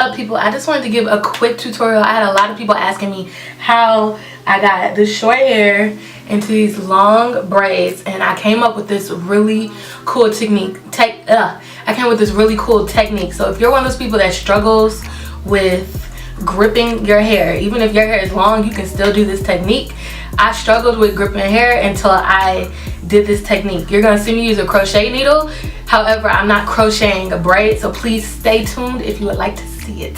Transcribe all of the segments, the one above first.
up, people? I just wanted to give a quick tutorial. I had a lot of people asking me how I got the short hair into these long braids, and I came up with this really cool technique. I came with this really cool technique. So if you're one of those people that struggles with gripping your hair, even if your hair is long, you can still do this technique. I struggled with gripping hair until I did this technique. You're gonna see me use a crochet needle. However, I'm not crocheting a braid, so please stay tuned if you would like to see it.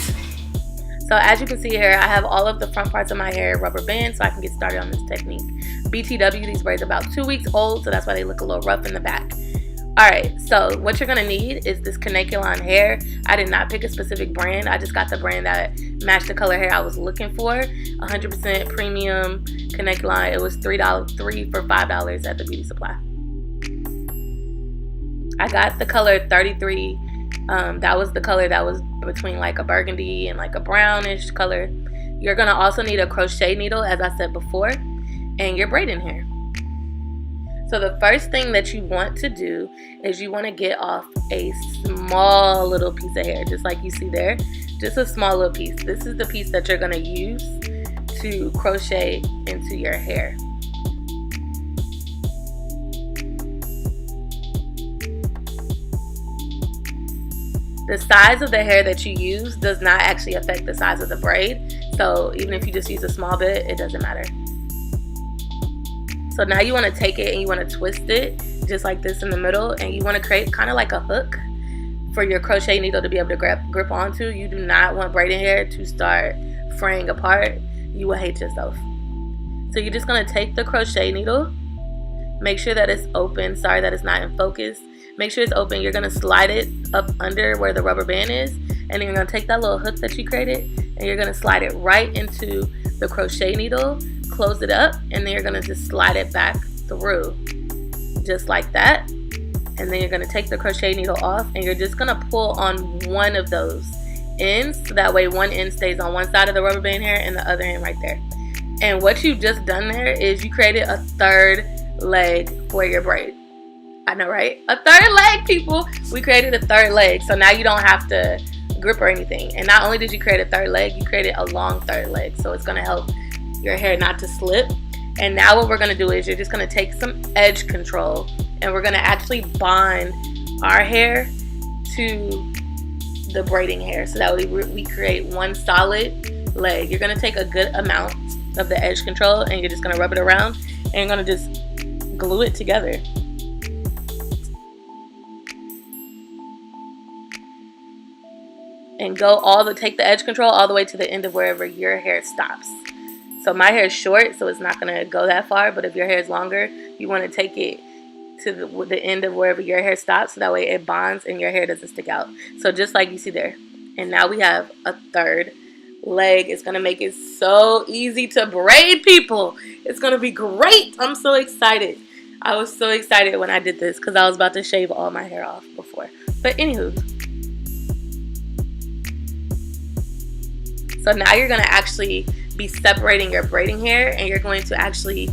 So as you can see here, I have all of the front parts of my hair rubber band so I can get started on this technique. BTW, these braids are about 2 weeks old, so that's why they look a little rough in the back. Alright, so what you're going to need is this Kanekalon hair. I did not pick a specific brand. I just got the brand that matched the color hair I was looking for. 100% premium Kanekalon. It was $3 for $5 at the beauty supply. I got the color 33. That was the color that was between like a burgundy and like a brownish color. You're going to also need a crochet needle, as I said before, and your braiding hair. So the first thing that you want to do is you want to get off a small little piece of hair, just like you see there, just a small little piece. This is the piece that you're going to use to crochet into your hair. The size of the hair that you use does not actually affect the size of the braid. So even if you just use a small bit, it doesn't matter. So now you want to take it and you want to twist it just like this in the middle, and you want to create kind of like a hook for your crochet needle to be able to grip onto. You do not want braiding hair to start fraying apart. You will hate yourself. So you're just going to take the crochet needle, make sure that it's open. Sorry that it's not in focus. Make sure it's open. You're going to slide it up under where the rubber band is, and then you're going to take that little hook that you created and you're going to slide it right into the crochet needle, close it up, and then you're going to just slide it back through just like that. And then you're going to take the crochet needle off and you're just going to pull on one of those ends, so that way one end stays on one side of the rubber band hair and the other end right there. And what you've just done there is you created a third leg for your braid. I know, right? A third leg, people. We created a third leg, so now you don't have to grip or anything. And not only did you create a third leg, you created a long third leg, so it's going to help your hair not to slip. And now what we're going to do is you're just going to take some edge control and we're going to actually bond our hair to the braiding hair, so that we create one solid leg. You're going to take a good amount of the edge control and you're just going to rub it around and you're going to just glue it together. And take the edge control all the way to the end of wherever your hair stops. So my hair is short, so it's not going to go that far, but if your hair is longer, you want to take it to the end of wherever your hair stops, so that way it bonds and your hair doesn't stick out. So just like you see there. And now we have a third leg. It's going to make it so easy to braid, people. It's going to be great. I'm so excited. I was so excited when I did this because I was about to shave all my hair off before. But anywho. So now you're going to actually be separating your braiding hair, and you're going to actually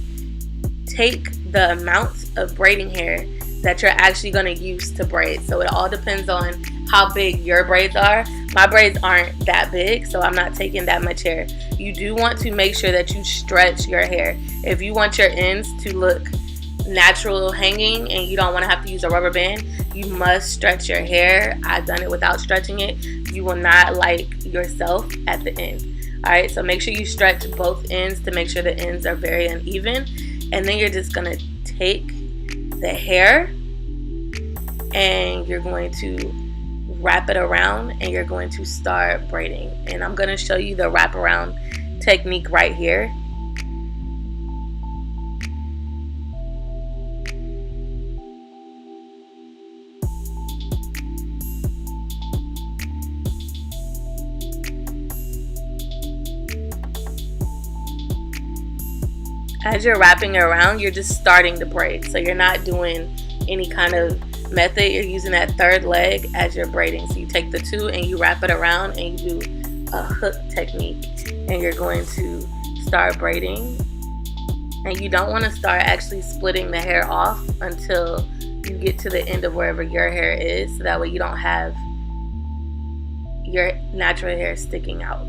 take the amount of braiding hair that you're actually going to use to braid. So it all depends on how big your braids are. My braids aren't that big, so I'm not taking that much hair. You do want to make sure that you stretch your hair. If you want your ends to look natural hanging and you don't want to have to use a rubber band, you must stretch your hair. I've done it without stretching it. You will not like yourself at the end. Alright, so make sure you stretch both ends to make sure the ends are very uneven. And then you're just going to take the hair and you're going to wrap it around and you're going to start braiding. And I'm going to show you the wraparound technique right here. As you're wrapping it around, you're just starting to braid. So you're not doing any kind of method. You're using that third leg as you're braiding. So you take the two and you wrap it around and you do a hook technique. And you're going to start braiding. And you don't want to start actually splitting the hair off until you get to the end of wherever your hair is. So that way you don't have your natural hair sticking out.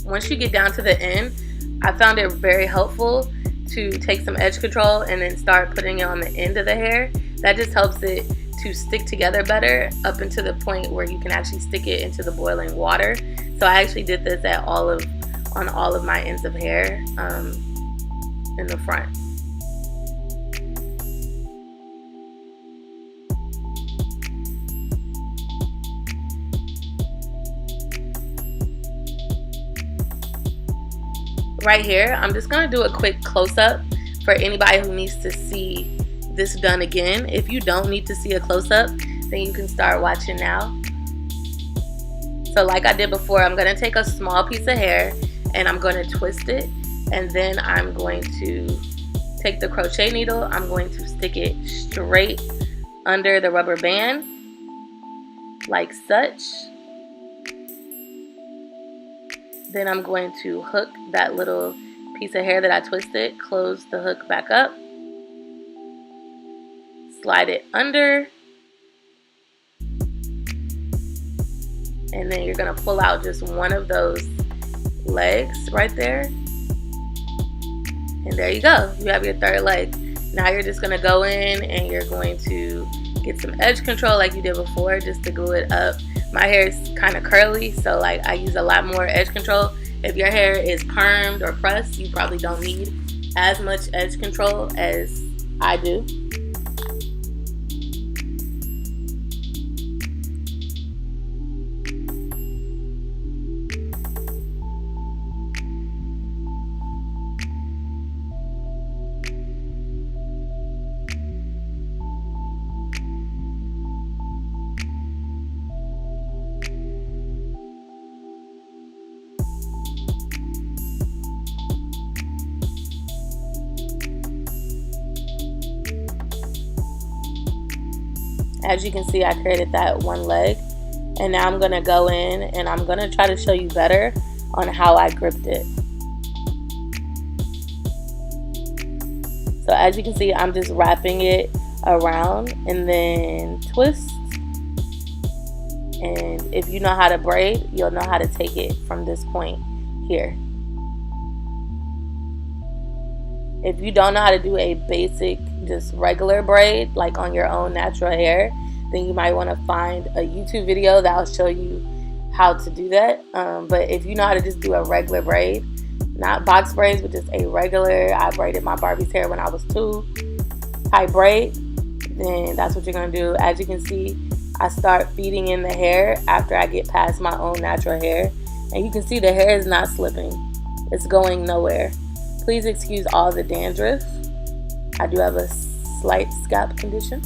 Once you get down to the end, I found it very helpful to take some edge control and then start putting it on the end of the hair. That just helps it to stick together better up into the point where you can actually stick it into the boiling water. So I actually did this on all of my ends of hair in the front. Right here, I'm just gonna do a quick close-up for anybody who needs to see this done again. If you don't need to see a close-up, then you can start watching now. So like I did before, I'm gonna take a small piece of hair and I'm gonna twist it, and then I'm going to take the crochet needle, I'm going to stick it straight under the rubber band, like such. Then I'm going to hook that little piece of hair that I twisted, close the hook back up, slide it under, and then you're gonna pull out just one of those legs right there. And there you go, you have your third leg. Now you're just gonna go in and you're going to get some edge control like you did before, just to glue it up. My hair is kind of curly, so like I use a lot more edge control. If your hair is permed or pressed, you probably don't need as much edge control as I do. As you can see, I created that one leg, and now I'm gonna go in and I'm gonna try to show you better on how I gripped it. So as you can see, I'm just wrapping it around and then twist. And if you know how to braid, you'll know how to take it from this point here. If you don't know how to do a basic, just regular braid, like on your own natural hair, then you might want to find a YouTube video that will show you how to do that. But if you know how to just do a regular braid, not box braids, but just a regular, I braided my Barbie's hair when I was 2, type braid, then that's what you're going to do. As you can see, I start feeding in the hair after I get past my own natural hair. And you can see the hair is not slipping. It's going nowhere. Please excuse all the dandruff. I do have a slight scalp condition.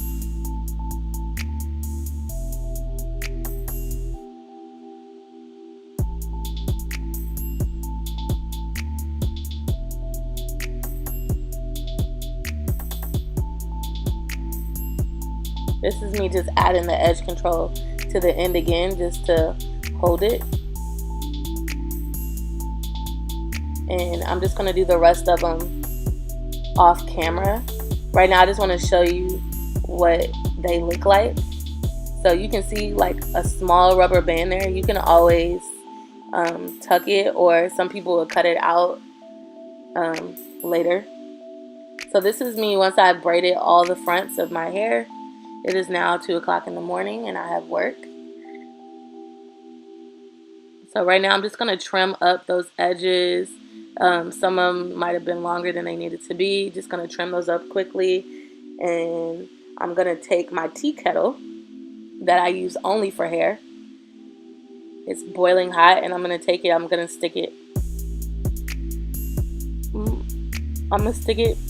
This is me just adding the edge control to the end again, just to hold it. And I'm just gonna do the rest of them off camera. Right now I just want to show you what they look like. So you can see like a small rubber band there. You can always tuck it, or some people will cut it out later. So this is me once I've braided all the fronts of my hair. It is now 2 o'clock in the morning and I have work. So right now I'm just gonna trim up those edges. Some of them might have been longer than they needed to be. Just gonna trim those up quickly. And I'm gonna take my tea kettle that I use only for hair. It's boiling hot, and I'm gonna take it, I'm gonna stick it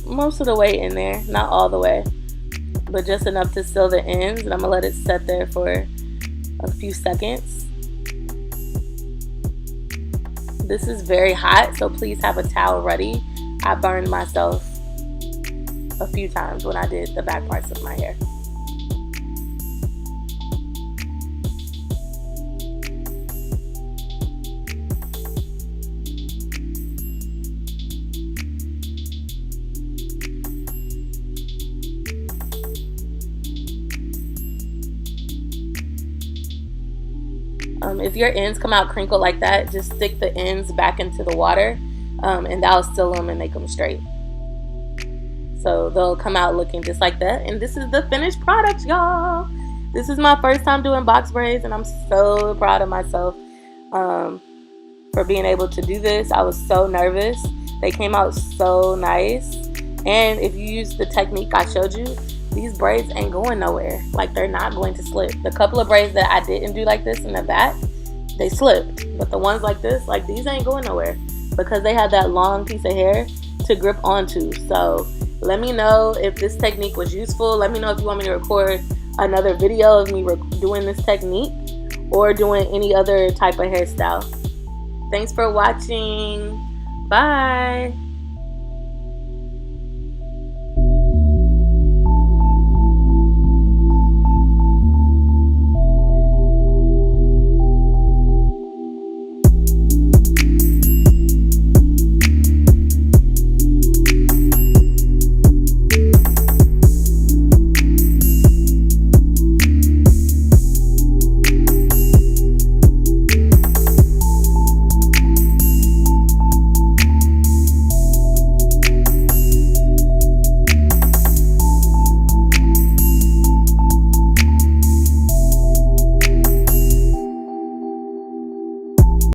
most of the way in there, not all the way, but just enough to seal the ends, and I'm gonna let it set there for a few seconds. This is very hot, so please have a towel ready. I burned myself a few times when I did the back parts of my hair. If your ends come out crinkled like that, just stick the ends back into the water, and that'll seal them and make them straight. So they'll come out looking just like that. And this is the finished product, y'all. This is my first time doing box braids, and I'm so proud of myself for being able to do this. I was so nervous. They came out so nice. And if you use the technique I showed you, these braids ain't going nowhere. Like, they're not going to slip. The couple of braids that I didn't do like this in the back, they slipped. But the ones like this, like these ain't going nowhere because they have that long piece of hair to grip onto. So let me know if this technique was useful. Let me know if you want me to record another video of me doing this technique or doing any other type of hairstyle. Thanks for watching. Bye.